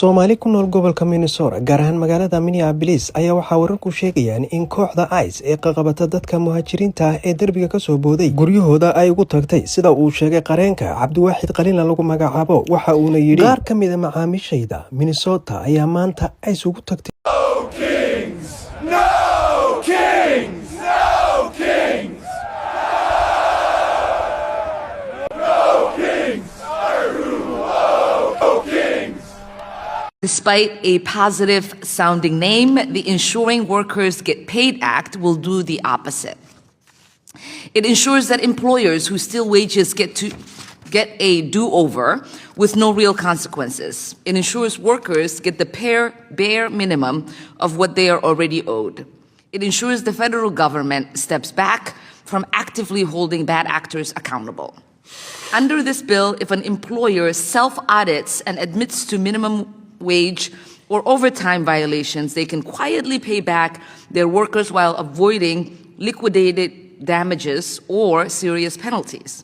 Soomaali ku nool gobolka Minnesota gaar ahaan magaalada Minneapolis ayaa waxa wararku sheegayaan in kooxda ICE ee qaqabata dadka muhaajiriinta ah ee darbiga ka soo booday guryahooda ay ugu tagtay sida uu sheegay qareenka Cabdiwaaxid Qaliin lagu magacaabo waxa uuna yiri qaar ka mid ah macaamiishayda Minnesota ayaa maanta ICE ugu tagtay Despite a positive-sounding name, the Ensuring Workers Get Paid Act will do the opposite. It ensures that employers who steal wages get a do-over with no real consequences. It ensures workers get the bare minimum of what they are already owed. It ensures the federal government steps back from actively holding bad actors accountable. Under this bill, if an employer self-audits and admits to minimum wage or overtime violations, they can quietly pay back their workers while avoiding liquidated damages or serious penalties.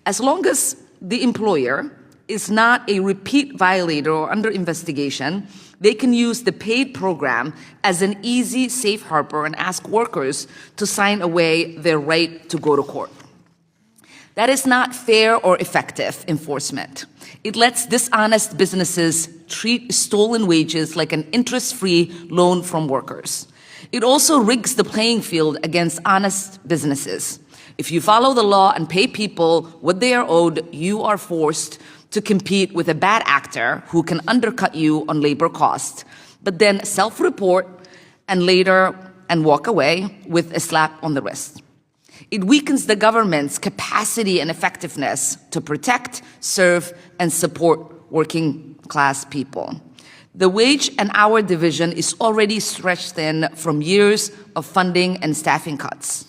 As long as the employer is not a repeat violator or under investigation, they can use the paid program as an easy safe harbor and ask workers to sign away their right to go to court. That is not fair or effective enforcement. It lets dishonest businesses treat stolen wages like an interest-free loan from workers. It also rigs the playing field against honest businesses. If you follow the law and pay people what they are owed, you are forced to compete with a bad actor who can undercut you on labor costs, but then self-report and walk away with a slap on the wrist. It weakens the government's capacity and effectiveness to protect, serve, and support working class people. The wage and hour division is already stretched thin from years of funding and staffing cuts.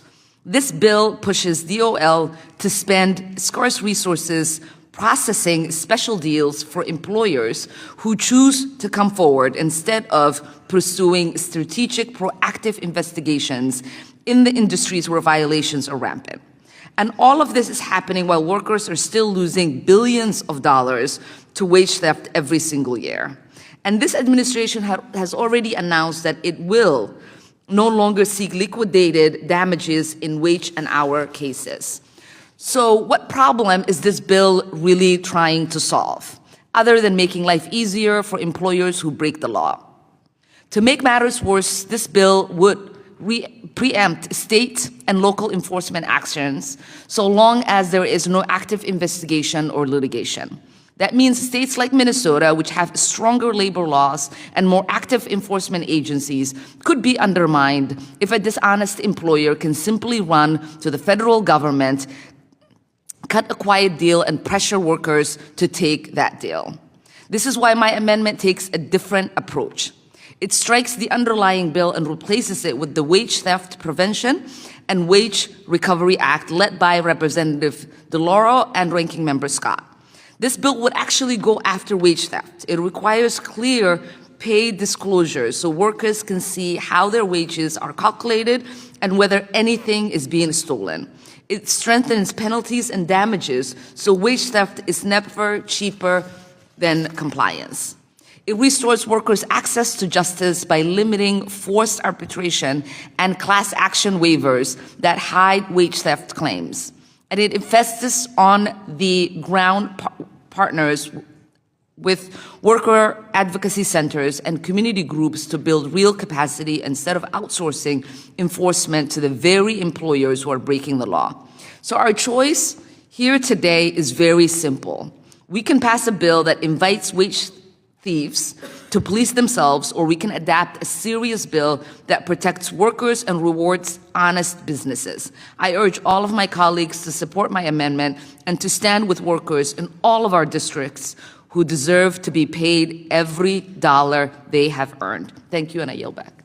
This bill pushes DOL to spend scarce resources processing special deals for employers who choose to come forward instead of pursuing strategic, proactive investigations in the industries where violations are rampant. And all of this is happening while workers are still losing billions of dollars to wage theft every single year. And this administration has already announced that it will no longer seek liquidated damages in wage and hour cases. So what problem is this bill really trying to solve, other than making life easier for employers who break the law? To make matters worse, this bill would preempt state and local enforcement actions so long as there is no active investigation or litigation. That means states like Minnesota, which have stronger labor laws and more active enforcement agencies, could be undermined if a dishonest employer can simply run to the federal government, cut a quiet deal, and pressure workers to take that deal. This is why my amendment takes a different approach. It strikes the underlying bill and replaces it with the Wage Theft Prevention and Wage Recovery Act led by Representative DeLauro and Ranking Member Scott. This bill would actually go after wage theft. It requires clear pay disclosures so workers can see how their wages are calculated and whether anything is being stolen. It strengthens penalties and damages so wage theft is never cheaper than compliance. It restores workers' access to justice by limiting forced arbitration and class action waivers that hide wage theft claims. And it invests on the ground partners with worker advocacy centers and community groups to build real capacity instead of outsourcing enforcement to the very employers who are breaking the law. So our choice here today is very simple. We can pass a bill that invites wage thieves to police themselves, or we can adapt a serious bill that protects workers and rewards honest businesses. I urge all of my colleagues to support my amendment and to stand with workers in all of our districts who deserve to be paid every dollar they have earned. Thank you, and I yield back.